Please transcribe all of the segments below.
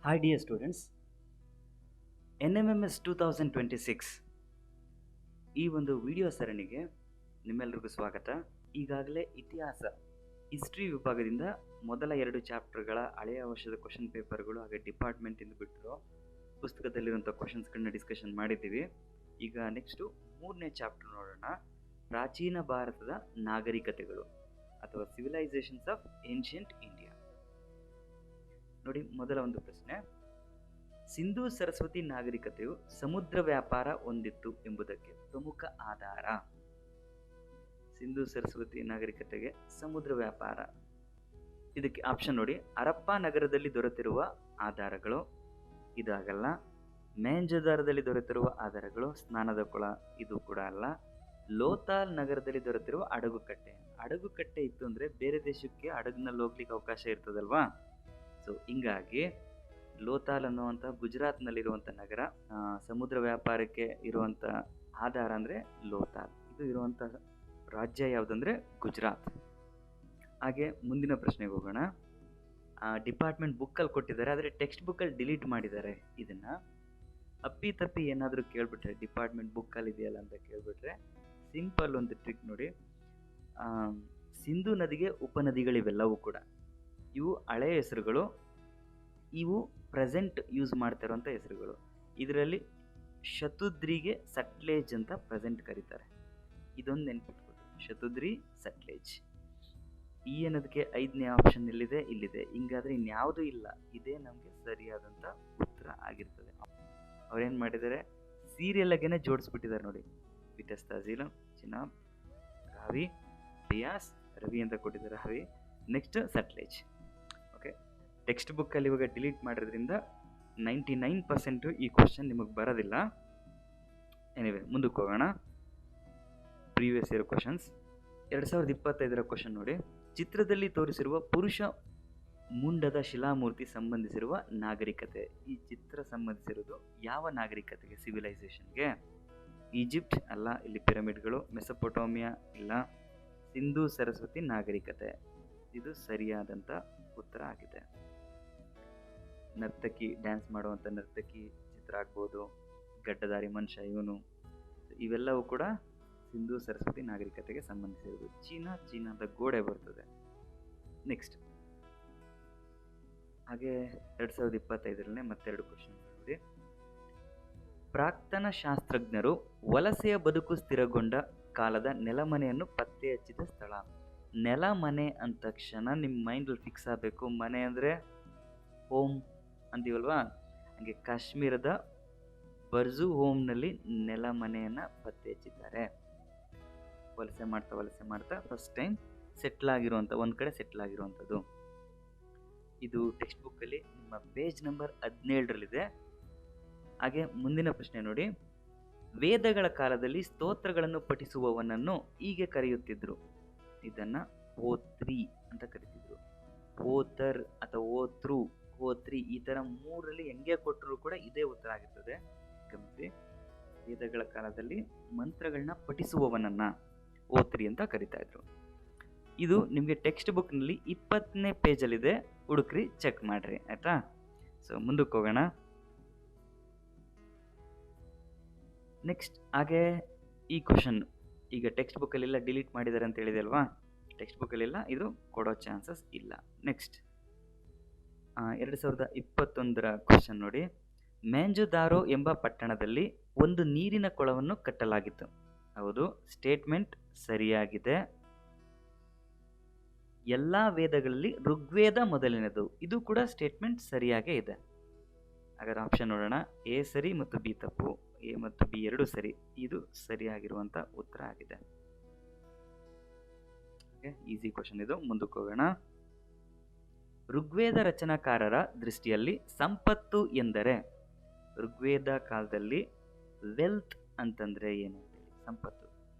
Hi dear students, NMMS 2026 ಈ ಒಂದು video ಸರಣಿಗೆ ನಿಮ್ಮೆಲ್ಲರಿಗೂ ಸ್ವಾಗತ. ಈಗಾಗಲೇ ಇತಿಹಾಸ ಹಿಸ್ಟ್ರಿ ವಿಭಾಗದಿಂದ ಮೊದಲ 2 ಚಾಪ್ಟರ್ಗಳ ಹಳೆಯ ವರ್ಷದ ಕ್ವಶನ್ ಪೇಪರ್ಗಳು ಹಾಗೆ ಡಿಪಾರ್ಟ್ಮೆಂಟ್ ಇಂದ ಬಿಟ್ಟಿರೋ ಪುಸ್ತಕದಲ್ಲಿರುವಂಥ ಕ್ವಶನ್ಸ್ಗಳನ್ನ ಡಿಸ್ಕಷನ್ ಮಾಡಿದ್ದೀವಿ. ಈಗ ನೆಕ್ಸ್ಟು 3ನೇ ಚಾಪ್ಟರ್ ನೋಡೋಣ. ಪ್ರಾಚೀನ ಭಾರತದ ನಾಗರಿಕತೆಗಳು ಅಥವಾ ಸಿವಿಲೈಸೇಷನ್ಸ್ ಆಫ್ ಏನ್ಷಿಯಂಟ್ ಇಂಡಿಯಾ. ನೋಡಿ, ಮೊದಲ ಒಂದು ಪ್ರಶ್ನೆ, ಸಿಂಧೂ ಸರಸ್ವತಿ ನಾಗರಿಕತೆಯು ಸಮುದ್ರ ವ್ಯಾಪಾರ ಹೊಂದಿತ್ತು ಎಂಬುದಕ್ಕೆ ಪ್ರಮುಖ ಆಧಾರ. ಸಿಂಧೂ ಸರಸ್ವತಿ ನಾಗರಿಕತೆಗೆ ಸಮುದ್ರ ವ್ಯಾಪಾರ, ಇದಕ್ಕೆ ಆಪ್ಷನ್ ನೋಡಿ. ಹರಪ್ಪ ನಗರದಲ್ಲಿ ದೊರೆತಿರುವ ಆಧಾರಗಳು ಇದಾಗಲ್ಲ. ಮೊಹೆಂಜೊದಾರೊದಲ್ಲಿ ದೊರೆತಿರುವ ಆಧಾರಗಳು ಸ್ನಾನದ ಕೊಳ, ಇದು ಕೂಡ ಅಲ್ಲ. ಲೋಥಾಲ್ ನಗರದಲ್ಲಿ ದೊರೆತಿರುವ ಅಡಗುಕಟ್ಟೆ. ಅಡಗುಕಟ್ಟೆ ಇತ್ತು ಅಂದ್ರೆ ಬೇರೆ ದೇಶಕ್ಕೆ ಹಡಗಿನಲ್ಲಿ ಹೋಗ್ಲಿಕ್ಕೆ ಅವಕಾಶ ಇರ್ತದಲ್ವಾ. ಸೊ ಹಿಂಗಾಗಿ ಲೋಥಾಲ್ ಅನ್ನುವಂಥ ಗುಜರಾತ್ನಲ್ಲಿರುವಂಥ ನಗರ, ಸಮುದ್ರ ವ್ಯಾಪಾರಕ್ಕೆ ಇರುವಂಥ ಆಧಾರ ಅಂದರೆ ಲೋಥಾಲ್. ಇದು ಇರುವಂಥ ರಾಜ್ಯ ಯಾವುದಂದ್ರೆ ಗುಜರಾತ್. ಹಾಗೆ ಮುಂದಿನ ಪ್ರಶ್ನೆಗೆ ಹೋಗೋಣ. ಡಿಪಾರ್ಟ್ಮೆಂಟ್ ಬುಕ್ಕಲ್ಲಿ ಕೊಟ್ಟಿದ್ದಾರೆ, ಆದರೆ ಟೆಕ್ಸ್ಟ್ ಬುಕ್ಕಲ್ಲಿ ಡಿಲೀಟ್ ಮಾಡಿದ್ದಾರೆ. ಇದನ್ನು ಅಪ್ಪಿ ತಪ್ಪಿ ಏನಾದರೂ ಕೇಳಿಬಿಟ್ರೆ, ಡಿಪಾರ್ಟ್ಮೆಂಟ್ ಬುಕ್ಕಲ್ಲಿ ಇದೆಯಲ್ಲ ಅಂತ ಕೇಳಿಬಿಟ್ರೆ ಸಿಂಪಲ್ ಒಂದು ಟ್ರಿಕ್ ನೋಡಿ. ಸಿಂಧೂ ನದಿಗೆ ಉಪನದಿಗಳಿವೆಲ್ಲವೂ ಕೂಡ ಇವು ಹಳೆಯ ಹೆಸರುಗಳು, ಇವು ಪ್ರೆಸೆಂಟ್ ಯೂಸ್ ಮಾಡ್ತಾ ಇರುವಂಥ ಹೆಸರುಗಳು. ಇದರಲ್ಲಿ ಶತುದ್ರಿಗೆ ಸಟ್ಲೇಜ್ ಅಂತ ಪ್ರೆಸೆಂಟ್ ಕರೀತಾರೆ. ಇದೊಂದು ನೆನ್ಪಿಟ್ಕೊಳ್ಳಿ, ಶತುದ್ರಿ, ಸಟ್ಲೇಜ್. ಈ ಅನ್ನೋದಕ್ಕೆ 5ನೇ ಆಪ್ಷನ್ ಇಲ್ಲಿದೆ, ಇಲ್ಲಿದೆ. ಹಿಂಗಾದ್ರೆ ಇನ್ಯಾವುದೂ ಇಲ್ಲ, ಇದೇ ನಮಗೆ ಸರಿಯಾದಂಥ ಉತ್ತರ ಆಗಿರ್ತದೆ. ಅವ್ರೇನು ಮಾಡಿದ್ದಾರೆ, ಸೀರಿಯಲ್ ಆಗೇನೆ ಜೋಡಿಸ್ಬಿಟ್ಟಿದ್ದಾರೆ ನೋಡಿ. ವಿಟಸ್ತಾಜೀಲಂ, ಚಿನಾಬ್, ರಾವಿ, ಬಿಯಾಸ್, ರವಿ ಅಂತ ಕೊಟ್ಟಿದ್ದಾರೆ, Ravi. Next Sutlej. Okay, text ಬುಕ್ಕಲ್ಲಿ ಇವಾಗ ಡಿಲೀಟ್ ಮಾಡಿರೋದ್ರಿಂದ 99% ಈ ಕ್ವಶನ್ ನಿಮಗೆ ಬರೋದಿಲ್ಲ. ಎನಿವೆ, ಮುಂದಕ್ಕೆ ಹೋಗೋಣ. ಪ್ರೀವಿಯಸ್ ಇಯರ್ ಕ್ವಶನ್ಸ್ 2025ರ ಕ್ವಶನ್ ನೋಡಿ. ಚಿತ್ರದಲ್ಲಿ ತೋರಿಸಿರುವ ಪುರುಷ ಮುಂಡದ ಶಿಲಾಮೂರ್ತಿ ಸಂಬಂಧಿಸಿರುವ ನಾಗರಿಕತೆ. ಈ ಚಿತ್ರ ಸಂಬಂಧಿಸಿರೋದು ಯಾವ ನಾಗರಿಕತೆಗೆ? ಸಿವಿಲೈಸೇಷನ್ಗೆ. ಈಜಿಪ್ಟ್ ಅಲ್ಲ, ಇಲ್ಲಿ ಪಿರಮಿಡ್ಗಳು. ಮೆಸೊಪೊಟೋಮಿಯಾ ಇಲ್ಲ. ಸಿಂಧೂ ಸರಸ್ವತಿ ನಾಗರಿಕತೆ, ಇದು ಸರಿಯಾದಂಥ ಉತ್ತರ ಆಗಿದೆ. ನರ್ತಕಿ, ಡ್ಯಾನ್ಸ್ ಮಾಡುವಂಥ ನರ್ತಕಿ ಚಿತ್ರ ಆಗ್ಬೋದು, ಗಡ್ಡದಾರಿ ಮನುಷ್ಯ ಇವನು, ಇವೆಲ್ಲವೂ ಕೂಡ ಸಿಂಧೂ ಸರಸ್ವತಿ ನಾಗರಿಕತೆಗೆ ಸಂಬಂಧಿಸಿರೋದು. ಚೀನಾದ ಗೋಡೆ ಬರ್ತದೆ. ನೆಕ್ಸ್ಟ್, ಹಾಗೆ 2025ರಲ್ಲೇ ಮತ್ತೆರಡು ಕ್ವಶನ್ ನೋಡಿ. ಪ್ರಾಕ್ತನ ಶಾಸ್ತ್ರಜ್ಞರು ವಲಸೆಯ ಬದುಕು ಸ್ಥಿರಗೊಂಡ ಕಾಲದ ನೆಲಮನೆಯನ್ನು ಪತ್ತೆ ಹಚ್ಚಿದ ಸ್ಥಳ. ನೆಲಮನೆ ಅಂದ ತಕ್ಷಣ ನಿಮ್ಮ ಮೈಂಡಲ್ಲಿ ಫಿಕ್ಸ್ ಆಗಬೇಕು. ಮನೆ ಅಂದರೆ ಹೋಮ್ ಅಂತೀವಲ್ವಾ, ಹಾಗೆ ಕಾಶ್ಮೀರದ ಬರ್ಜು ಹೋಮ್ನಲ್ಲಿ ನೆಲಮನೆಯನ್ನು ಪತ್ತೆ ಹಚ್ಚಿದ್ದಾರೆ. ವಲಸೆ ಮಾಡ್ತಾ ಫಸ್ಟ್ ಟೈಮ್ ಸೆಟ್ಲ್ ಆಗಿರುವಂಥ, ಒಂದು ಕಡೆ ಸೆಟ್ಲ್ ಆಗಿರುವಂಥದ್ದು. ಇದು ಟೆಕ್ಸ್ಟ್ ಬುಕ್ಕಲ್ಲಿ ನಿಮ್ಮ ಪೇಜ್ ನಂಬರ್ 17ರಲ್ಲಿದೆ. ಹಾಗೆ ಮುಂದಿನ ಪ್ರಶ್ನೆ ನೋಡಿ. ವೇದಗಳ ಕಾಲದಲ್ಲಿ ಸ್ತೋತ್ರಗಳನ್ನು ಪಠಿಸುವವನನ್ನು ಹೀಗೆ ಕರೆಯುತ್ತಿದ್ರು. ಇದನ್ನು ಓತ್ರಿ ಅಂತ ಕರೀತಿದ್ರು. ಓತರ್ ಅಥವಾ ಓತ್ರು, ಓತ್ರಿ, ಈ ಥರ 3ರಲ್ಲಿ ಹೆಂಗೆ ಕೊಟ್ಟರು ಕೂಡ ಇದೇ ಉತ್ತರ ಆಗಿರ್ತದೆ. ಗಮನಿಸಿ, ವೇದಗಳ ಕಾಲದಲ್ಲಿ ಮಂತ್ರಗಳನ್ನ ಪಠಿಸುವವನನ್ನ ಓತ್ರಿ ಅಂತ ಕರಿತಾ ಇದ್ರು. ಇದು ನಿಮಗೆ ಟೆಕ್ಸ್ಟ್ ಬುಕ್ನಲ್ಲಿ 20ನೇ ಪೇಜಲ್ಲಿದೆ, ಹುಡುಕ್ರಿ, ಚೆಕ್ ಮಾಡ್ರಿ, ಆಯ್ತಾ. ಸೊ ಮುಂದಕ್ಕೆ ಹೋಗೋಣ. ನೆಕ್ಸ್ಟ್, ಹಾಗೆ ಈ ಕ್ವಶನ್ ಈಗ ಟೆಕ್ಸ್ಟ್ ಬುಕ್ಕಲ್ಲೆಲ್ಲ ಡಿಲೀಟ್ ಮಾಡಿದ್ದಾರೆ ಅಂತ ಹೇಳಿದೆ ಅಲ್ವಾ. ಟೆಕ್ಸ್ಟ್ ಬುಕ್ಕಲ್ಲೆಲ್ಲ ಇದು ಕೊಡೋ ಚಾನ್ಸಸ್ ಇಲ್ಲ. ನೆಕ್ಸ್ಟ್, 2021ರ ಕ್ವಶನ್ ನೋಡಿ. ಮೊಹೆಂಜೊದಾರೋ ಎಂಬ ಪಟ್ಟಣದಲ್ಲಿ ಒಂದು ನೀರಿನ ಕೊಳವನ್ನು ಕಟ್ಟಲಾಗಿತ್ತು. ಹೌದು, ಸ್ಟೇಟ್ಮೆಂಟ್ ಸರಿಯಾಗಿದೆ. ಎಲ್ಲ ವೇದಗಳಲ್ಲಿ ಋಗ್ವೇದ ಮೊದಲನೇದು, ಇದು ಕೂಡ ಸ್ಟೇಟ್ಮೆಂಟ್ ಸರಿಯಾಗೇ ಇದೆ. ಹಾಗಾದ್ರೆ ಆಪ್ಷನ್ ನೋಡೋಣ. ಎ ಸರಿ ಮತ್ತು ಬಿ ತಪ್ಪು. ಎ ಮತ್ತು ಬಿ ಎರಡು ಸರಿ, ಇದು ಸರಿಯಾಗಿರುವಂಥ ಉತ್ತರ ಆಗಿದೆ. ಈಸಿ ಕ್ವಶನ್ ಇದು. ಮುಂದಕ್ಕೆ ಹೋಗೋಣ. ಋಗ್ವೇದ ರಚನಾಕಾರರ ದೃಷ್ಟಿಯಲ್ಲಿ ಸಂಪತ್ತು ಎಂದರೆ, ಋಗ್ವೇದ ಕಾಲದಲ್ಲಿ ವೆಲ್ತ್ ಅಂತಂದ್ರೆ ಏನು ಅಂತೇಳಿ, ಸಂಪತ್ತು.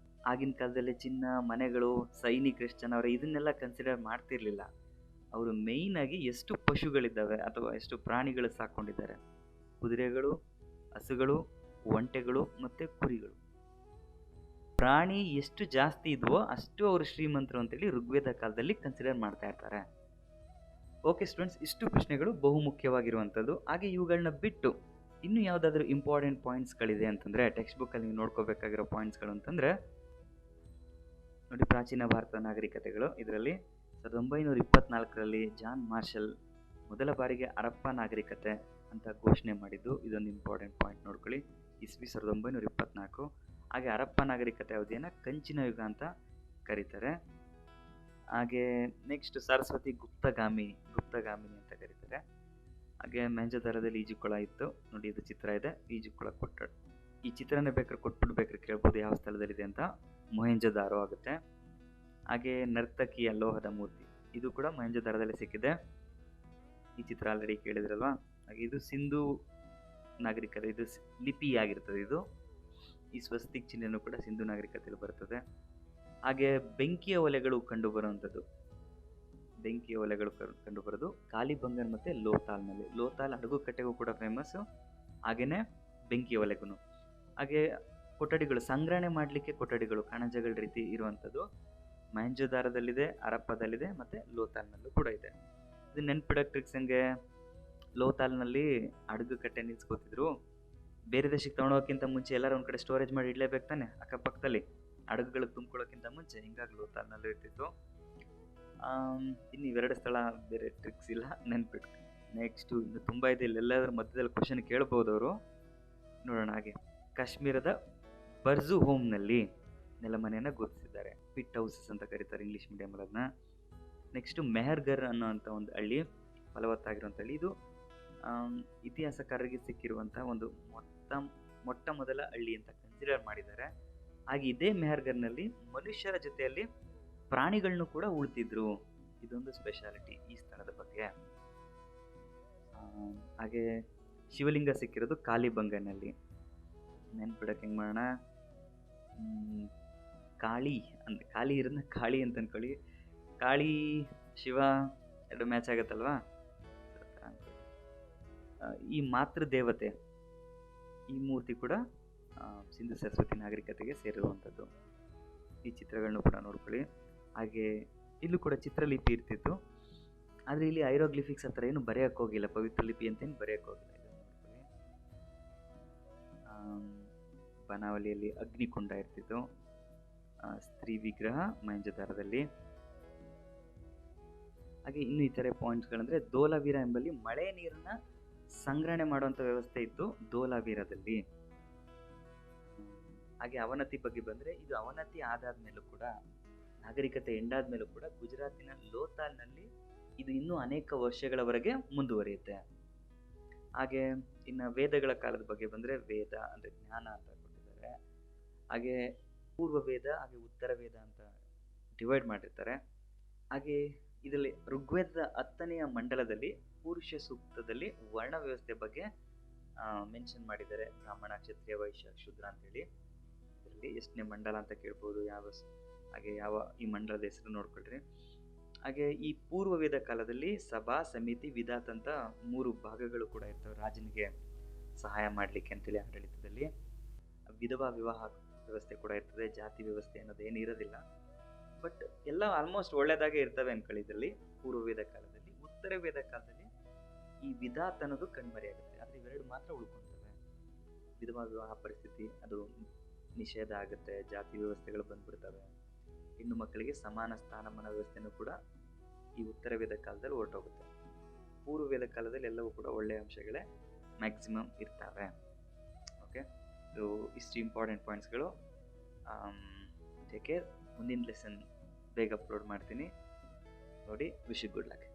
ಆಗಿನ ಕಾಲದಲ್ಲಿ ಚಿನ್ನ, ಮನೆಗಳು, ಸೈನಿಕರು ಎಷ್ಟು ಜನ ಅವರು ಇದನ್ನೆಲ್ಲ ಕನ್ಸಿಡರ್ ಮಾಡ್ತಿರ್ಲಿಲ್ಲ. ಅವರು ಮೇಯ್ನ್ ಆಗಿ ಎಷ್ಟು ಪಶುಗಳಿದ್ದಾವೆ ಅಥವಾ ಎಷ್ಟು ಪ್ರಾಣಿಗಳು ಸಾಕೊಂಡಿದ್ದಾರೆ, ಕುದುರೆಗಳು, ಹಸುಗಳು, ಒಂಟೆಗಳು ಮತ್ತು ಕುರಿಗಳು. ಪ್ರಾಣಿ ಎಷ್ಟು ಜಾಸ್ತಿ ಇದ್ವೋ ಅಷ್ಟು ಅವರು ಶ್ರೀಮಂತರು ಅಂತೇಳಿ ಋಗ್ವೇದ ಕಾಲದಲ್ಲಿ ಕನ್ಸಿಡರ್ ಮಾಡ್ತಾ ಇರ್ತಾರೆ. ಓಕೆ ಸ್ಟೂಡೆಂಟ್ಸ್, ಇಷ್ಟು ಪ್ರಶ್ನೆಗಳು ಬಹುಮುಖ್ಯವಾಗಿರುವಂಥದ್ದು. ಹಾಗೆ ಇವುಗಳನ್ನ ಬಿಟ್ಟು ಇನ್ನೂ ಯಾವುದಾದ್ರೂ ಇಂಪಾರ್ಟೆಂಟ್ ಪಾಯಿಂಟ್ಸ್ಗಳಿದೆ ಅಂತಂದರೆ, ಟೆಕ್ಸ್ಟ್ ಬುಕ್ಕಲ್ಲಿ ನೀವು ನೋಡ್ಕೋಬೇಕಾಗಿರೋ ಪಾಯಿಂಟ್ಸ್ಗಳು ಅಂತಂದರೆ ನೋಡಿ, ಪ್ರಾಚೀನ ಭಾರತದ ನಾಗರಿಕತೆಗಳು. ಇದರಲ್ಲಿ 1924ರಲ್ಲಿ ಜಾನ್ ಮಾರ್ಷಲ್ ಮೊದಲ ಬಾರಿಗೆ ಹರಪ್ಪ ನಾಗರಿಕತೆ ಅಂತ ಘೋಷಣೆ ಮಾಡಿದ್ದು. ಇದೊಂದು ಇಂಪಾರ್ಟೆಂಟ್ ಪಾಯಿಂಟ್ ನೋಡ್ಕೊಳ್ಳಿ. ಇಸ್ವಿ 1924. ಹಾಗೆ ಹರಪ್ಪ ನಾಗರಿಕತೆ ಅವಧಿಯನ್ನು ಕಂಚಿನ ಯುಗ ಅಂತ ಕರೀತಾರೆ. ಹಾಗೆ ನೆಕ್ಸ್ಟ್ ಸರಸ್ವತಿ ಗುಪ್ತಗಾಮಿನಿ ಅಂತ ಕರೀತಾರೆ. ಹಾಗೆ ಮೊಹೆಂಜೊದಾರೊದಲ್ಲಿ ಈಜುಕೊಳ ಇತ್ತು. ನೋಡಿ, ಇದು ಚಿತ್ರ ಇದೆ, ಈಜುಕೊಳ ಕೊಟ್ಟ. ಈ ಚಿತ್ರನೇ ಬೇಕಾದ್ರೆ ಕೊಟ್ಬಿಟ್ಟು ಬೇಕಾದ್ರೆ ಕೇಳ್ಬೋದು ಯಾವ ಸ್ಥಳದಲ್ಲಿದೆ ಅಂತ. ಮೊಹೆಂಜೊದಾರೋ ಆಗುತ್ತೆ. ಹಾಗೆ ನರ್ತಕಿಯ ಲೋಹದ ಮೂರ್ತಿ, ಇದು ಕೂಡ ಮೊಹೆಂಜೊದಾರೊದಲ್ಲಿ ಸಿಕ್ಕಿದೆ. ಈ ಚಿತ್ರ ಆಲ್ರೆಡಿ ಕೇಳಿದ್ರಲ್ವಾ. ಹಾಗೆ ಇದು ಸಿಂಧೂ ನಾಗರಿಕತೆ, ಇದು ಲಿಪಿ ಆಗಿರ್ತದೆ. ಇದು ಈ ಸ್ವಸ್ತಿಕ್ ಚಿಹ್ನೆನೂ ಕೂಡ ಸಿಂಧೂ ನಾಗರಿಕತೆಯಲ್ಲಿ ಬರ್ತದೆ. ಹಾಗೆ ಬೆಂಕಿಯ ಒಲೆಗಳು ಕಂಡುಬರುವಂಥದ್ದು, ಕಂಡುಬರೋದು ಕಾಲಿಬಂಗನ್ ಮತ್ತು ಲೋತಾಲ್ನಲ್ಲಿ. ಲೋತಾಲ್ ಅಡುಗುಕಟ್ಟೆಗೂ ಕೂಡ ಫೇಮಸ್ಸು, ಹಾಗೆಯೇ ಬೆಂಕಿಯ ಒಲೆಗೂ. ಹಾಗೆ ಕೊಠಡಿಗಳು, ಸಂಗ್ರಹಣೆ ಮಾಡಲಿಕ್ಕೆ ಕೊಠಡಿಗಳು, ಕಣಜಗಳ ರೀತಿ ಇರುವಂಥದ್ದು ಮೊಹೆಂಜೊದಾರೊದಲ್ಲಿದೆ, ಹರಪ್ಪದಲ್ಲಿದೆ ಮತ್ತು ಲೋತಾಲ್ನಲ್ಲೂ ಕೂಡ ಇದೆ. ಇದು ನೆನ್ಪಿಡೋಕೆ ಟ್ರಿಕ್ಸ್ ಹಂಗೆ, ಲೋತಾಲ್ನಲ್ಲಿ ಅಡುಗುಕಟ್ಟೆ ನಿಲ್ಸ್ಕೊತಿದ್ರು. ಬೇರೆ ದೇಶಕ್ಕೆ ತೊಗೊಂಡೋಗೋಕ್ಕಿಂತ ಮುಂಚೆ ಎಲ್ಲರೂ ಒಂದು ಕಡೆ ಸ್ಟೋರೇಜ್ ಮಾಡಿ ಇಡಲೇಬೇಕು ತಾನೆ, ಅಕ್ಕಪಕ್ಕದಲ್ಲಿ ಅಡುಗುಗಳಿಗೆ ತುಂಬ್ಕೊಳ್ಳೋಕ್ಕಿಂತ ಮುಂಚೆ. ಹಿಂಗಾಗಿ ಲೋತಾಲ್ನಲ್ಲೂ ಇರ್ತಿತ್ತು. ಇನ್ನು ಇವೆರಡು ಸ್ಥಳ, ಬೇರೆ ಟ್ರಿಕ್ಸ್ ಇಲ್ಲ, ನೆನ್ಪಿಟ್ಟು. ನೆಕ್ಸ್ಟು ಇನ್ನು ತುಂಬ ಇದೆ, ಇಲ್ಲೆಲ್ಲರ ಮಧ್ಯದಲ್ಲಿ ಕ್ವಶನ್ ಕೇಳ್ಬೋದು ಅವರು. ನೋಡೋಣ. ಹಾಗೆ ಕಾಶ್ಮೀರದ ಬರ್ಜು ಹೋಮ್ನಲ್ಲಿ ನೆಲಮನೆಯನ್ನು ಗುರುತಿಸಿದ್ದಾರೆ. ಪಿಟ್ ಹೌಸಸ್ ಅಂತ ಕರೀತಾರೆ ಇಂಗ್ಲೀಷ್ ಮೀಡಿಯಮಲ್ಲಿ ಅದನ್ನ. ನೆಕ್ಸ್ಟು ಮೆಹರ್ಗರ್ ಅನ್ನೋಂಥ ಒಂದು ಹಳ್ಳಿ, ಫಲವತ್ತಾಗಿರುವಂಥ ಹಳ್ಳಿ. ಇದು ಇತಿಹಾಸಕಾರರಿಗೆ ಸಿಕ್ಕಿರುವಂಥ ಒಂದು ಮೊಟ್ಟ ಮೊದಲ ಹಳ್ಳಿ ಅಂತ ಕನ್ಸಿಡರ್ ಮಾಡಿದ್ದಾರೆ. ಹಾಗೆ ಇದೇ ಮೆಹರ್ಗರ್ನಲ್ಲಿ ಮನುಷ್ಯರ ಜೊತೆಯಲ್ಲಿ ಪ್ರಾಣಿಗಳನ್ನು ಕೂಡ ಉಳ್ತಿದ್ರು. ಇದೊಂದು ಸ್ಪೆಷಾಲಿಟಿ ಈ ಸ್ಥಳದ ಬಗ್ಗೆ. ಹಾಗೆ ಶಿವಲಿಂಗ ಸಿಕ್ಕಿರೋದು ಕಾಲಿಬಂಗನಲ್ಲಿ. ನೆನ್ಪಿಡಕ್ಕೆ ಹೆಂಗೆ ಮಾಡೋಣ, ಕಾಳಿ ಇರೋದನ್ನ ಕಾಳಿ ಅಂತ ಅನ್ಕೊಳ್ಳಿ. ಕಾಳಿ ಶಿವ ಎರಡು ಮ್ಯಾಚ್ ಆಗುತ್ತಲ್ವಾ. ಈ ಮಾತೃ ದೇವತೆ, ಈ ಮೂರ್ತಿ ಕೂಡ ಸಿಂಧು ಸರಸ್ವತಿ ನಾಗರಿಕತೆಗೆ ಸೇರಿರುವಂಥದ್ದು. ಈ ಚಿತ್ರಗಳನ್ನು ಕೂಡ ನೋಡ್ಕೊಳ್ಳಿ. ಹಾಗೆ ಇಲ್ಲೂ ಕೂಡ ಚಿತ್ರಲಿಪಿ ಇರ್ತಿತ್ತು, ಆದರೆ ಇಲ್ಲಿ ಐರೋಗ್ಲಿಫಿಕ್ಸ್ ಹತ್ರ ಏನು ಬರೆಯೋಕ್ಕೆ ಹೋಗಿಲ್ಲ, ಪವಿತ್ರ ಲಿಪಿ ಅಂತೇನು ಬರೆಯೋಕ್ಕೆ ಹೋಗಿಲ್ಲ. ಇದನ್ನು ನೋಡ್ಕೊಳ್ಳಿ. ಬನಾವಲಿಯಲ್ಲಿ ಅಗ್ನಿಕುಂಡ ಇರ್ತಿತ್ತು. ಸ್ತ್ರೀ ವಿಗ್ರಹ ಮೊಹೆಂಜೊದಾರೊದಲ್ಲಿ. ಹಾಗೆ ಇನ್ನು ಇತರೆ ಪಾಯಿಂಟ್ಸ್ಗಳಂದರೆ, ಧೋಲಾವೀರ ಎಂಬಲ್ಲಿ ಮಳೆ ನೀರನ್ನ ಸಂಗ್ರಹಣೆ ಮಾಡುವಂಥ ವ್ಯವಸ್ಥೆ ಇತ್ತು ಧೋಲಾವೀರದಲ್ಲಿ. ಹಾಗೆ ಅವನತಿ ಬಗ್ಗೆ ಬಂದರೆ, ಇದು ಅವನತಿ ಆದಾದ್ಮೇಲೂ ಕೂಡ, ನಾಗರಿಕತೆ ಎಂಡಾದ ಮೇಲೂ ಕೂಡ ಗುಜರಾತಿನ ಲೋತಾಲ್ನಲ್ಲಿ ಇದು ಇನ್ನೂ ಅನೇಕ ವರ್ಷಗಳವರೆಗೆ ಮುಂದುವರಿಯುತ್ತೆ. ಹಾಗೆ ಇನ್ನು ವೇದಗಳ ಕಾಲದ ಬಗ್ಗೆ ಬಂದರೆ, ವೇದ ಅಂದರೆ ಜ್ಞಾನ ಅಂತ ಕೊಟ್ಟಿದ್ದಾರೆ. ಹಾಗೆ ಪೂರ್ವ ವೇದ ಹಾಗೆ ಉತ್ತರ ವೇದ ಅಂತ ಡಿವೈಡ್ ಮಾಡಿರ್ತಾರೆ. ಹಾಗೆ ಇದರಲ್ಲಿ ಋಗ್ವೇದದ 10ನೇ ಮಂಡಲದಲ್ಲಿ ಪುರುಷ ಸೂಕ್ತದಲ್ಲಿ ವರ್ಣ ವ್ಯವಸ್ಥೆ ಬಗ್ಗೆ ಮೆನ್ಷನ್ ಮಾಡಿದ್ದಾರೆ. ಬ್ರಾಹ್ಮಣ, ಕ್ಷತ್ರಿಯ, ವೈಶ್ಯ, ಶೂದ್ರ ಅಂತೇಳಿ. ಇದರಲ್ಲಿ ಎಷ್ಟನೇ ಮಂಡಲ ಅಂತ ಕೇಳ್ಬೋದು, ಹಾಗೆ ಯಾವ ಈ ಮಂಡಲದ ಹೆಸರು ನೋಡ್ಕೊಳ್ರಿ. ಹಾಗೆ ಈ ಪೂರ್ವ ವೇದ ಕಾಲದಲ್ಲಿ ಸಭಾ, ಸಮಿತಿ, ವಿಧಾತ್ ಅಂತ 3 ಭಾಗಗಳು ಕೂಡ ಇರ್ತವೆ ರಾಜನಿಗೆ ಸಹಾಯ ಮಾಡಲಿಕ್ಕೆ ಅಂತೇಳಿ ಆಡಳಿತದಲ್ಲಿ. ವಿಧವಾ ವಿವಾಹ ವ್ಯವಸ್ಥೆ ಕೂಡ ಇರ್ತದೆ. ಜಾತಿ ವ್ಯವಸ್ಥೆ ಅನ್ನೋದು ಏನು ಇರೋದಿಲ್ಲ. ಬಟ್ ಎಲ್ಲ ಆಲ್ಮೋಸ್ಟ್ ಒಳ್ಳೆಯದಾಗೆ ಇರ್ತವೆ ಅನ್ಕೊಳ್ಳಿ ಇದರಲ್ಲಿ ಪೂರ್ವ ವೇದ ಕಾಲದಲ್ಲಿ. ಉತ್ತರ ವೇದ ಕಾಲದಲ್ಲಿ ಈ ವಿಧಾತ್ ಅನ್ನೋದು ಕಣ್ಮರೆಯಾಗುತ್ತೆ, ಆದರೆ ಇವೆರಡು ಮಾತ್ರ ಉಳ್ಕೊತವೆ. ವಿಧವಾ ವಿವಾಹ ಪರಿಸ್ಥಿತಿ ಅದು ನಿಷೇಧ ಆಗುತ್ತೆ, ಜಾತಿ ವ್ಯವಸ್ಥೆಗಳು ಬಂದ್ಬಿಡ್ತವೆ. ಹೆಣ್ಣು ಮಕ್ಕಳಿಗೆ ಸಮಾನ ಸ್ಥಾನಮಾನ ವ್ಯವಸ್ಥೆನೂ ಕೂಡ ಈ ಉತ್ತರ ವೇದ ಕಾಲದಲ್ಲಿ ಹೊರಟೋಗುತ್ತೆ. ಪೂರ್ವ ವೇದ ಕಾಲದಲ್ಲಿ ಎಲ್ಲವೂ ಕೂಡ ಒಳ್ಳೆಯ ಅಂಶಗಳೇ ಮ್ಯಾಕ್ಸಿಮಮ್ ಇರ್ತವೆ. ಓಕೆ, ಇದು ಇಷ್ಟು ಇಂಪಾರ್ಟೆಂಟ್ ಪಾಯಿಂಟ್ಸ್ಗಳು. Take care. ಮುಂದಿನ ಲೆಸನ್ ಬೇಗ ಅಪ್ಲೋಡ್ ಮಾಡ್ತೀನಿ ನೋಡಿ. Wish you good luck.